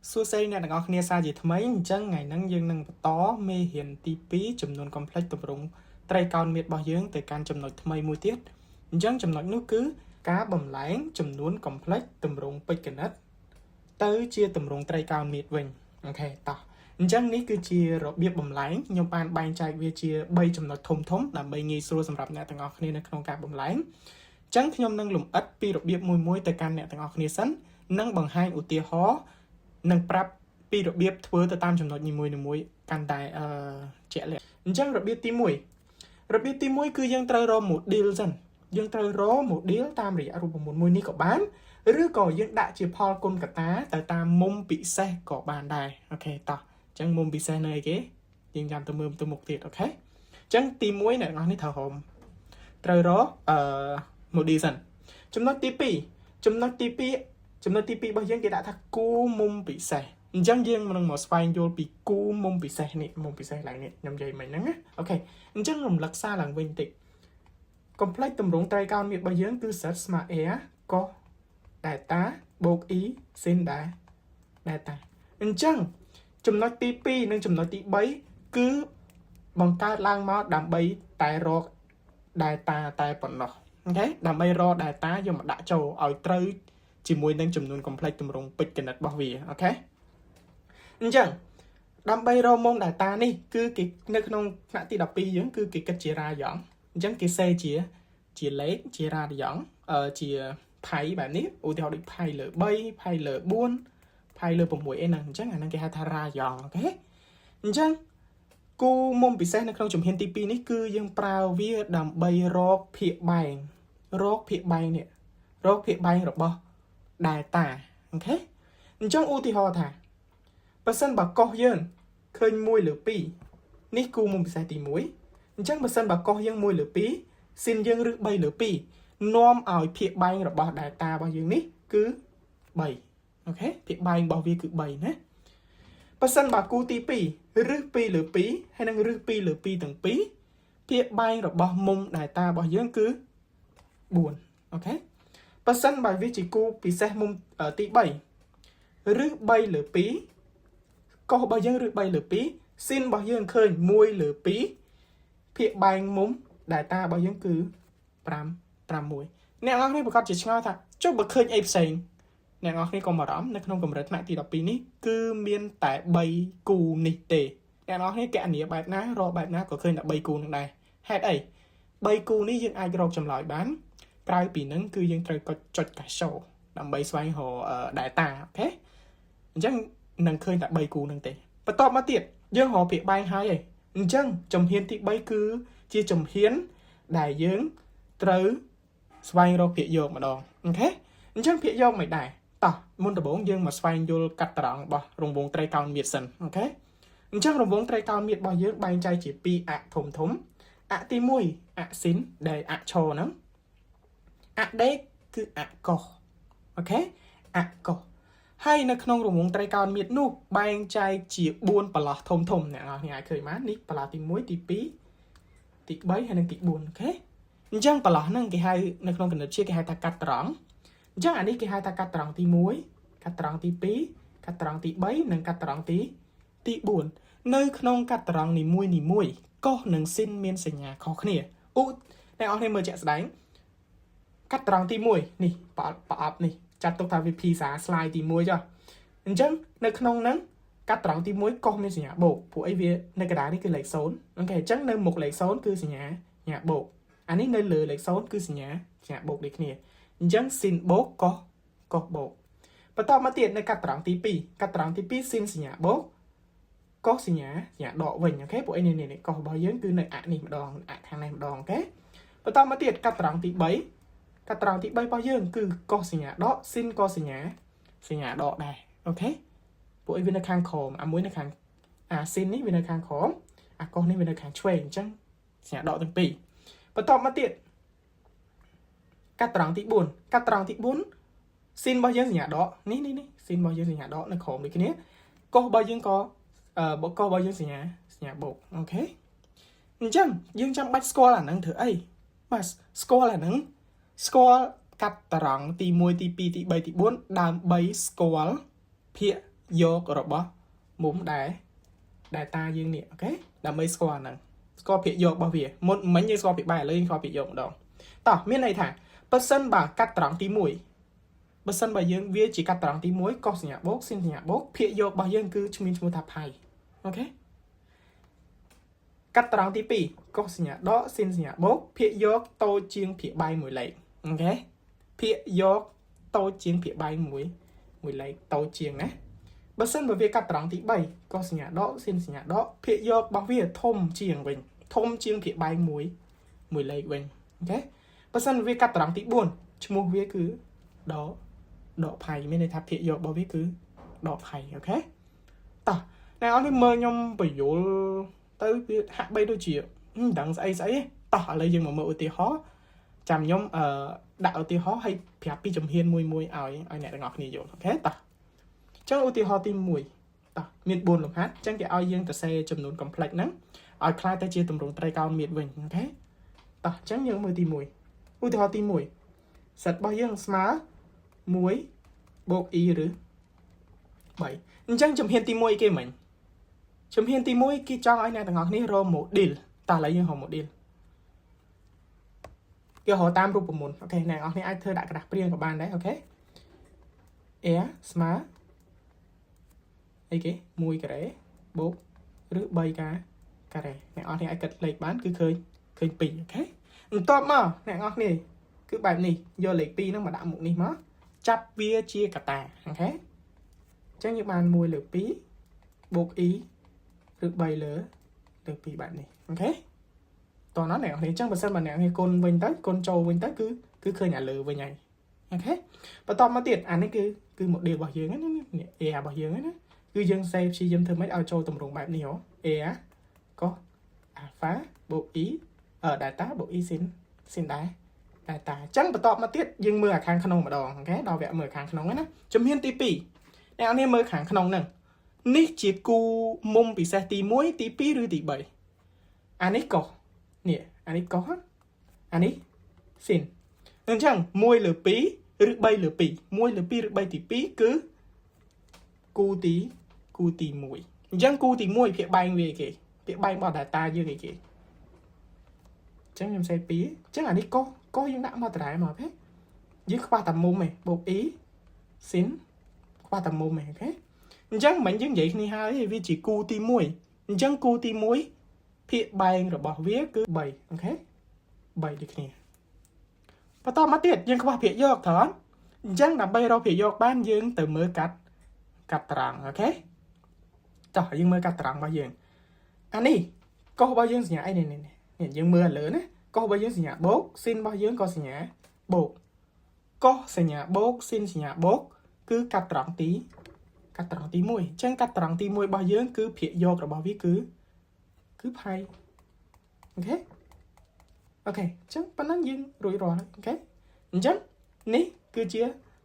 សួស្តីអ្នកទាំងអស់គ្នាសាជាថ្មីអញ្ចឹងថ្ងៃហ្នឹងយើងនឹងបន្តមេរៀនទី2ចំនួន complex ទម្រង់ត្រីកោណមាត្ររបស់យើងទៅកាន់ចំណុចថ្មីមួយទៀតអញ្ចឹងចំណុចនោះគឺការបំលែងចំនួន complex ទម្រង់ពេជ្រគណិតទៅជាទម្រង់ត្រីកោណមាត្រវិញអូខេតោះអញ្ចឹងនេះគឺជារបៀបបំលែងខ្ញុំបានបែងចែកវាជា3ចំណុចធំៗដើម្បីងាយស្រួលសម្រាប់អ្នកទាំងអស់គ្នានៅក្នុងការបំលែងអញ្ចឹងខ្ញុំនឹងលម្អិតពីរបៀបមួយៗទៅកាន់អ្នកទាំងអស់គ្នាសិននិងបង្ហាញឧទាហរណ៍នឹងប្រាប់ពីរបៀបធ្វើទៅតាមចំណុចនីមួយៗកាន់តែជាក់លាក់អញ្ចឹងរបៀបទី1គឺយើងត្រូវរក model សិនយើងត្រូវរក model តាមរយៈរូបមន្តមួយនេះក៏បានឬក៏យើងដាក់ជាផលគុណកតាទៅតាមមុំពិសេសក៏បានដែរអូខេតោះអញ្ចឹងមុំពិសេសនៅអីគេយើងចាំទៅមើលទៅមុខទៀតអូខេអញ្ចឹងទី1អ្នកនរនេះត្រូវរកmodel សិនចំណុចទី2របស់យើងគេដាក់ថាគូមុំពិសេសអញ្ចឹងយើងនឹងមកស្វែងយល់ពីគូមុំពិសេសនេះមុំពិសេសឡើងនេះខ្ញុំនិយាយមិញហ្នឹងណាអូខេអញ្ចឹងរំលឹកសារឡើងវិញបន្តិច complex ទម្រង់ត្រីកោណមាត្ររបស់យើងគឺ z ស្មើ a cos delta បូក e sin delta អញ្ចឹងចំណុចទី2និងចំណុចទី3គឺបង្កើតឡើងមកដើម្បីតែរក delta តែប៉ុណ្ណោះអូខេដើម្បីរក delta យកមកដាក់ចូលឲ្យត្រូវជាមួយនឹងចំនួន complex ទម្រង់ពេជ្រគណិតរបស់វាអូខេអញ្ចឹងដើម្បីរកមុំ data នេះគឺគេនៅក្នុងថ្នាក់ទី12យើងគឺគេគិតជារាយ៉ង់អញ្ចឹងគេសេជាលេខជារាយ៉ង់ជាផៃបែបនេះឧទាហរណ៍ដូចផៃលើ3ផៃលើ4ផៃលើ6អីហ្នឹងអញ្ចឹងអាហ្នឹងគេហៅថារាយ៉ង់អូខេអញ្ចឹងគូមុំពិសេសនៅក្នុងជំហានទី2នេះគឺយើងប្រើវាដើម្បីរកភាគបែងនេះរកភាគបែងរបស់ delta អូខេអញ្ចឹងឧទាហរណ៍ថាបើសិនបើកោះយើងឃើញ1លើ2នេះគូមុំពិសេសទី1អញ្ចឹងបើសិនបើកោះយើង1លើ2ស៊ីនយើងឬ3លើ2នាំឲ្យភាគបែងរបស់ delta របស់យើងនេះគឺ3អូខេភាគបែងរបស់វាគឺ3ណាបើសិនបើគូទី2ឬ2លើ2ហើយនឹងឬ2លើ2ទាំងពីរភាគបែងរបស់មុំ delta របស់យើងគឺ4អូខេបើសិនបើវាជាគូពិសេសមុំទី3ឬ3លើ2កោះរបស់យើងឬ3លើ2ស៊ីនរបស់យើងឃើញ1លើ2ភាគបែងមុំ delta របស់យើងគឺ5 អ្នកនរគ្នាប្រកាសជាឆ្ងល់ថាចុះបើឃើញអីផ្សេងអ្នកនរគ្នាកុំបារម្ភនៅក្នុងកម្រិតថ្នាក់ទី12នេះគឺមានតែ3គូនេះទេអ្នកនរគ្នាកណនីបែបណារកបែបណាក៏ឃើញតែ3គូនឹងដែរហេតុអី3គូនេះយើងអាចរកចម្លើយបានក្រៅពីនឹងគឺយើងត្រូវចុចកាសោដើម្បីស្វែងរក data អូខេអញ្ចឹងនឹងឃើញតែ3គូនឹងទេបន្ទាប់មកទៀតយើងរកភាគបែងហើយអញ្ចឹងជំហានទី3គឺជាជំហានដែលយើងត្រូវស្វែងរកភាគយកម្ដងអូខេអញ្ចឹងភាគយកមិនដែរតោះមុនដំបូងយើងមកស្វែងយល់កាត់ត្រង់របស់រង្វង់ត្រីកោណមាត្រសិនអូខេអញ្ចឹងរង្វង់ត្រីកោណមាត្ររបស់យើងបែងចែកជា2អធំអទី1អស៊ីនដែលអឈរហ្នឹងអដេកគឺអកោសអូខេអកោសហើយនៅក្នុងរង្វង់ត្រីកោណមាត្រនោះបែងចែកជា4ប្រឡោះធំអ្នកនរគ្នាអាចឃើញបាននេះប្រឡោះទី1ទី2ទី3ហើយនិងទី4អូខេអញ្ចឹងប្រឡោះហ្នឹងគេហៅនៅក្នុងគណិតជាគេហៅថាកាត់ត្រង់អញ្ចឹងអានេះគេហៅថាកាត់ត្រង់ទី1កាត់ត្រង់ទី2កាត់ត្រង់ទី3និងកាត់ត្រង់ទី4នៅក្នុងកាត់ត្រង់នីមួយកោសនិងស៊ីនមានសញ្ញាខុសគ្នាអ្នកនរគ្នាមើលជាក់ស្ដែងកាត់ត្រង់ទី1នេះប្រអប់នេះចាត់ទុកថាវាភាសា slide ទី1ចុះអញ្ចឹងនៅក្នុងហ្នឹងកាត់ត្រង់ទី1កុសមានសញ្ញាបូកព្រោះអីវានៅកណ្ដាលនេះគឺលេខ0អូខេអញ្ចឹងនៅមុខលេខ0គឺសញ្ញាបូកអានេះនៅលើលេខ0គឺសញ្ញាបូកដូចគ្នាអញ្ចឹងស៊ីនបូកកុសបូកបន្តមកទៀតនៅកាត់ត្រង់ទី2ស៊ីនសញ្ញាបូកកុសសញ្ញាដកវិញអូខេព្រោះអីនេះកុសរបស់យើងគឺនៅអនេះម្ដងអខាងនេះម្ដងអូខេបន្តមកទៀតកាត់ត្រង់ទី3របស់យើងគឺកុសសញ្ញាដកស៊ីនកុសសញ្ញាដកដែរអូខេពួកអីវានៅខាងក្រោមអាមួយនៅខាងស៊ីននេះវានៅខាងក្រោមអាកុសនេះវានៅខាងឆ្វេងអញ្ចឹងសញ្ញាដកទាំងពីរបន្តមកទៀតកាត់ត្រង់ទី4ស៊ីនរបស់យើងសញ្ញាដកនេះស៊ីនរបស់យើងសញ្ញាដកនៅក្រោមដូចគ្នាកុសរបស់យើងក៏កុសរបស់យើងសញ្ញាបូកអូខេអញ្ចឹងយើងចាំបាច់ស្គាល់អាហ្នឹងធ្វើអីបាទស្គាល់អាហ្នឹងស្គាល់កាត់ត្រង់ទី1ទី2ទី3ទី4ដើម្បីស្គាល់ភាគ យករបស់មុំដែលតាយើងនេះអូខេដើម្បីស្គាល់ហ្នឹងស្គាល់ភាគយករបស់វាមុនមិញយើងស្គាល់ភាគបែរឥឡូវយើងស្គាល់ភាគយកម្ដងតោះមានន័យថាបើសិនបើកាត់ត្រង់ទី1បើសិនបើយើងវាជាកាត់ត្រង់ទី1កុសសញ្ញាបូកស៊ីនសញ្ញាបូកភាគយករបស់យើងគឺឈ្មោះថាផៃអូខេកាត់ត្រង់ទី2កុសសញ្ញាដកស៊ីនសញ្ញាបូកភាគយកតូចជាងភាគបែរមួយលេខអូខេភាគយកតូចជាងភាគបែរមួយលេខតូចជាងណាបើសិនបើវាកាត់ត្រង់ទី3កុសសញ្ញាដកស៊ីនសញ្ញាដកភាគយករបស់វាធំជាងវិញធំជាងភាគបែរមួយលេខវិញអូខេបើសិនវាកាត់ត្រង់ទី4ឈ្មោះវាគឺដកផៃមានន័យថាភាគយករបស់វាគឺដកផៃអូខេតោះអ្នកនរនេះមើលខ្ញុំបញ្យល់ទៅវាហាក់បីដូចជាមិនដឹងស្អីតោះឥឡូវយើងមកមើលឧទាហរណ៍ចាំខ្ញុំដាក់ឧទាហរណ៍ឲ្យប្រាប់ពីជំហានមួយឲ្យអ្នកទាំងអស់គ្នាយល់អូខេតោះចឹងឧទាហរណ៍ទី1តោះមាន4លំហាត់ចឹងគេឲ្យយើងទៅសេចំនួន complex ហ្នឹងឲ្យคล้ายទៅជាទម្រង់ត្រីកោណមៀតវិញអូខេតោះចឹងយើងមើលទី1ឧទាហរណ៍ទី1សិតរបស់យើងស្មើ1បូក e ឬ3អញ្ចឹងជំហានទី1គេមិញជំហានទី1គេចង់ឲ្យអ្នកទាំងអស់គ្នារក model តោះឥឡូវយើងរក model គេរកតាមរូបមន្តអូខេអ្នកទាំងអស់គ្នាអាចធ្វើដាក់ក្តារព្រាងក៏បានដែរអូខេ air ស្មើអីគេ1ការ៉េបូកឬ3ការ៉េអ្នកនរគ្នាអាចគិតលេខបានគឺឃើញ2អូខេបន្ទាប់មកអ្នកនរគ្នាគឺបែបនេះយកលេខ2ហ្នឹងមកដាក់មុខនេះមកចាប់វាជាកតាអូខេអញ្ចឹងយើងបាន1លើ2បូក e ឬ3លើ2បែបនេះអូខេតោះណាអ្នកនរគ្នាអញ្ចឹងបើសិនបើអ្នកនរគ្នាគុណវិញទៅគុណចូលវិញទៅគឺឃើញអាលើវិញហើយអូខេបន្តមកទៀតអានេះគឺ model របស់យើងហ្នឹងនេះ a របស់យើងហ្នឹងណាគឺយើង save ព្យាយាមធ្វើម៉េចឲ្យចូលទម្រង់បែបនេះហ៎ a កុស alpha បូក e delta បូក e sin delta អញ្ចឹងបន្តមកទៀតយើងមើលខាងក្នុងម្ដងអូខេដល់វគ្គមើលខាងក្នុងហ្នឹងណាជំហានទី2អ្នកនរគ្នាមើលខាងក្នុងហ្នឹងនេះជាគូមុំពិសេសទី1ទី2ឬទី3អានេះកុសនេះអានេះកុសអានេះ sin អញ្ចឹង1លើ2ឬ3លើ2 1លើ2ឬ3ទី2គឺគូទី1អញ្ចឹងគូទី1ភាគបែងវាគេភាគបែងរបស់ data យើងអីគេអញ្ចឹងខ្ញុំសេ2អញ្ចឹងអានេះកុសយើងដាក់មកដដែលមកអូខេយើងខ្វះតែមុំឯងបូក e sin ខ្វះតែមុំឯងអូខេអញ្ចឹងមិញយើងនិយាយគ្នាហើយវាជាគូទី1អញ្ចឹងគូទី1ភាគបែងរបស់វាគឺ3អូខេ3ដូចគ្នាបន្តមកទៀតយើងខ្វះភាគយកត្រង់អញ្ចឹងដើម្បីរកភាគយកបានយើងទៅមើលកាត់ត្រង់អូខេចុះយើងមើលកាត់ត្រង់របស់យើងអានេះកុសរបស់យើងសញ្ញាអីនេះយើងមើលលើណាកុសរបស់យើងសញ្ញាបូកស៊ីនរបស់យើងក៏សញ្ញាបូកកុសសញ្ញាបូកស៊ីនសញ្ញាបូកគឺកាត់ត្រង់ទី1អញ្ចឹងកាត់ត្រង់ទី1របស់យើងគឺភាគយករបស់វាគឺផៃអូខេអញ្ចឹងប៉ុណ្ណឹងយើងរួចរាល់ហើយអូខេអញ្ចឹងនេះគឺជា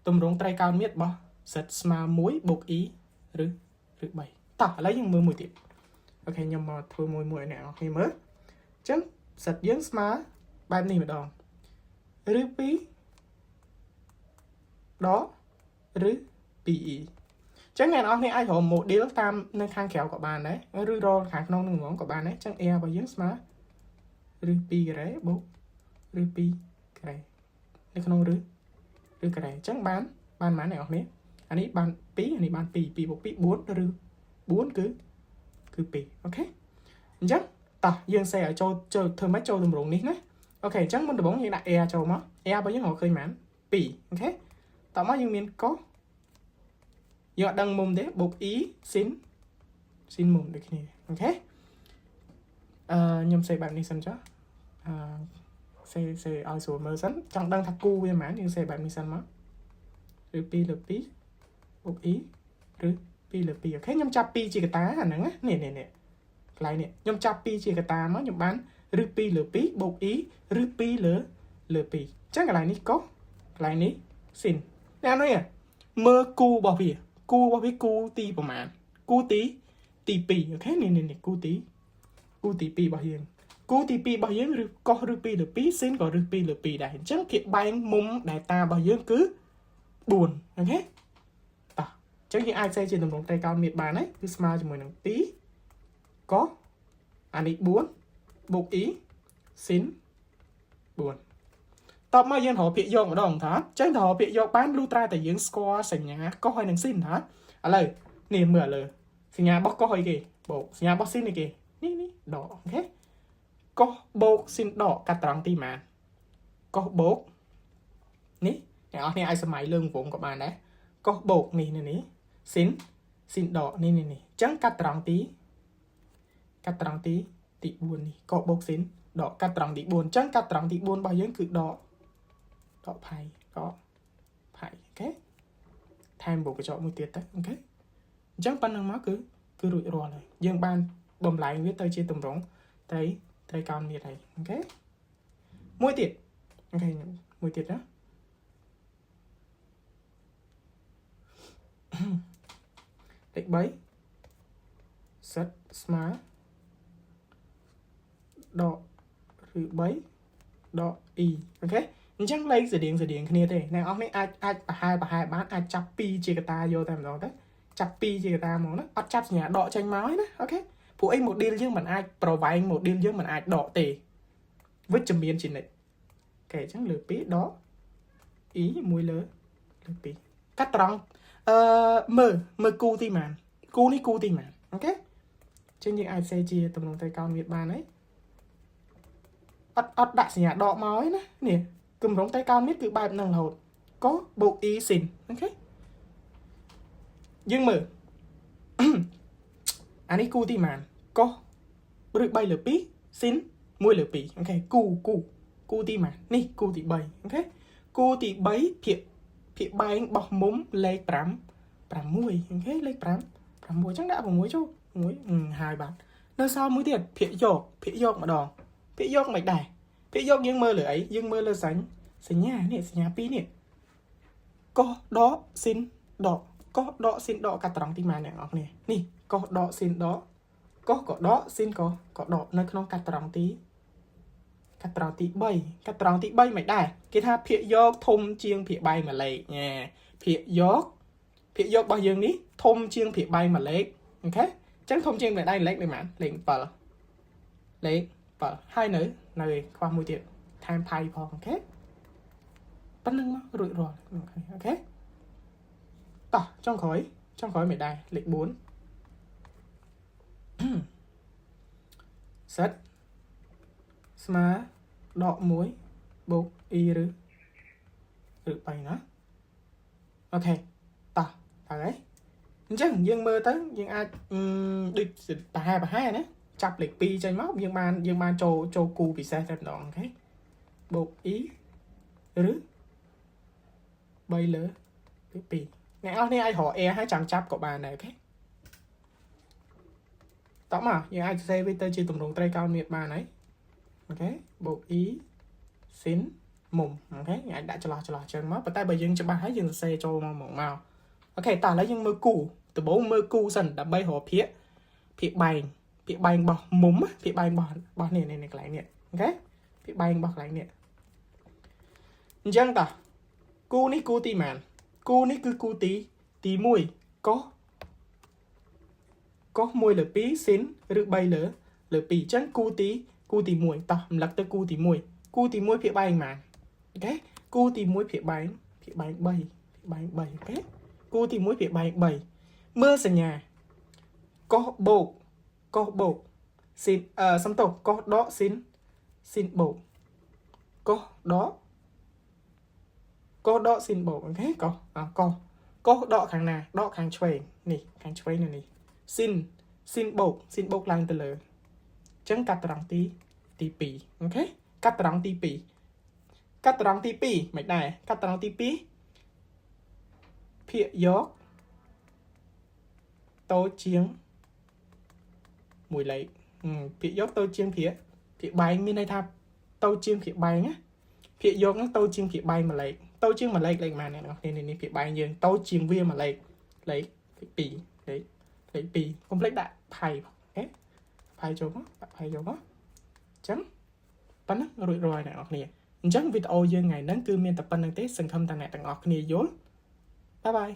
ទម្រង់ត្រីកោណមៀតរបស់សិតស្មើ1បូក e ឬ3តោះឥឡូវយើងមើលមួយទៀតអូខេខ្ញុំមកធ្វើមួយឲ្យអ្នកនរគ្នាមើលអញ្ចឹងសិតយើងស្មើបែបនេះម្ដងឬ2ដកឬ 2e អញ្ចឹងអ្នកនរគ្នាអាចរក model តាមនៅខាងក្រៅក៏បានដែរឬរកខាងក្នុងនឹងហ្មងក៏បានដែរអញ្ចឹង a របស់យើងស្មើឬ2ការ៉េបូកឬ2ការ៉េនៅក្នុងឬការ៉េអញ្ចឹងបានប៉ុន្មានអ្នកនរគ្នាអានេះបាន2អានេះបាន2 2បូក2 4ឬ4គឺ2អូខេអញ្ចឹងតោះយើងសេឲ្យចូលធ្វើម៉េចចូលទម្រង់នេះណាអូខេអញ្ចឹងមុនដំបូងយើងដាក់ air ចូលមក air របស់យើងរកឃើញបាន2អូខេតោះមកយើងមានកុសយើងអត់ដឹងមុំទេបូក e sin មុំដូចគ្នាអូខេខ្ញុំសេបែបនេះសិនចុះសេឲ្យស្រួលមើលសិនចង់ដឹងថាគូវាហ្មងយើងសេបែបនេះសិនមកឬ2លើ2បូក e ឬ2លើ2អូខេខ្ញុំចាប់2ជាកតាអាហ្នឹងណានេះកន្លែងនេះខ្ញុំចាប់2ជាកតាមកខ្ញុំបានឬ2លើ2បូក e ឬ2លើ2អញ្ចឹងកន្លែងនេះកុសកន្លែងនេះ sin អ្នកនេះមើលគូរបស់វាគូទីប្រមាណគូទី2អូខេនេះគូទី2របស់យើងគូទី2របស់យើងឬកុសឬ2លើ2 sin ក៏ឬ2លើ2ដែរអញ្ចឹងភាគបែងមុំ data របស់យើងគឺ4អូខេតោះ chẳng những ai sẽ trên tầm rộng tay cao miệt bàn ấy cứ smile cho mình nâng tí có anh ít buồn bục ý xin buồn tập mà dân họ bị dọn ở đồng thá chẳng họ bị dọn bán lưu tra tại dưỡng score sành nhà có hơi nâng xin thá à lời nè mưa lời sành nhà bóc có hơi kì bộ sành nhà bóc xin này kì ní đỏ ok có bốc xin đỏ cắt trắng tí mà có bốc ní này ai sẽ máy lương vốn của bạn đấy có bốc ní xin đỏ ní chẳng cắt trắng tí tị buồn ní có bốc xin đỏ cắt trắng tị buồn chẳng cắt trắng tị buồn bao nhiêu cực đỏ phải có phải ok thêm bộ cái chọn một tiết đấy ok chẳng ban năng má cứ rủi ro này dương ban bầm lại viết tới chia tầm rộng tới cao miệt này ok mỗi tiết ok mỗi tiết đó định bấy set smart đọ rưỡi bấy đọ y ok chẳng lấy giờ điện kia thế này ông ấy ai hai bán ai chắp pi chia ta vô tầm đó đấy chắp pi chia ta mà nó bắt chắp nhà đọ tranh máu đấy ok phụ anh một deal chứ mình ai provide anh một deal chứ mình ai đọ tề với chấm biên chỉ này kể chẳng lừa pí đó ý mùi lỡ lừa pí cắt tròn mơ cu ti màn cu ti màn ok trên những ai xe chia tầm lòng tay cao miệt bàn ấy ắt đặt nhà đọ máu ấy nè cầm rống tay cao miết cứ bài năng hột có bộ ý xỉn ok nhưng mở anh ấy cu ti màn có được bay lửa pí xin mùi lửa pí ok cu ti màn nè cu ti bay ok cu ti bấy thiệp bay bọc múng lấy pram mùi ok lấy pram mùi chắc đã vào muối chú muối hai bạn nơi sau muối tiệt phía dọc mà đòn phía dọc mạch đài phía dọc nhưng mơ lửa ấy nhưng mơ lửa sánh nhà nè nhà pí nè có đó xin đỏ có đọ xin đọ cắt trắng tim mà nè ngọc nè nè có đọ xin đó có đó xin có đọ nơi không cắt trắng tí bay mày đài cái tha phía dọc thông chiêng phía bay mà lấy nha phía dọc bao nhiêu ní thông chiêng phía bay mà lấy ok chẳng thông chiêng mày đây lấy mày mạn lấy hai nữa này qua mùi tiện time pay phong ok bắt nâng mà rủi rồi ok tỏ trong khói mày đài lệnh 4 set smart đọ muối bột y rứ bày nó ok tỏ đấy chẳng dương mơ tới dương ai được bà hai đấy chập lịch pi trên móc dương ban cho cu bị xe thật đó ok bột ý rứ bay lỡ pi này ai hỏi e hay chẳng chắp của bà này ok tóm mà nhưng ai sẽ với tơ chỉ tổng đồng tay cao miệt bà này ok bộ ý xin mùng ok anh đã cho lo chân mất và tay bây giờ cho bà hãy dừng xe cho mỏng màu ok ta lấy những mơ cù từ bố mơ cù dần đã bay họ phía bay bỏ múng phía bay bỏ này lại nè ok phía bay bỏ lại nè chẳng ta cu ti màn cu ní cứ cu tí mùi có mùi lửa pí xin rực bay lửa pí chẳng cu tí mùi ta lắc tới cu tí mùi phía bay mà ok cu tí mùi phía bay bay ok cu tí mùi phía bay mưa sân nhà có bộ xin xăm tổ có đó xin bộ có đó xin bộ ok có đọ kháng nào đọ kháng chuối nè xin bột lang từ lờ chẳng cắt trắng tí pì ok cắt trắng tí pì mày này cắt trắng tí pì phía gió tô chiếng mùi lấy phía gió tô chiếng phía bay như này thap tô chiếng phía bay nhá phía gió nó tô chiếng phía bay mà lấy tô chiếng mà lấy mà nè nên phía bay nhưng tô chiếng viên mà lấy pì lấy pì complex đã phải ok phải cho nó chấm bắn rồi nè ngọc nè chẳng video dương ngày nắng cứ miền tập bắn năng tết sừng thâm tàng nè tàng ngọc nè dối bye bye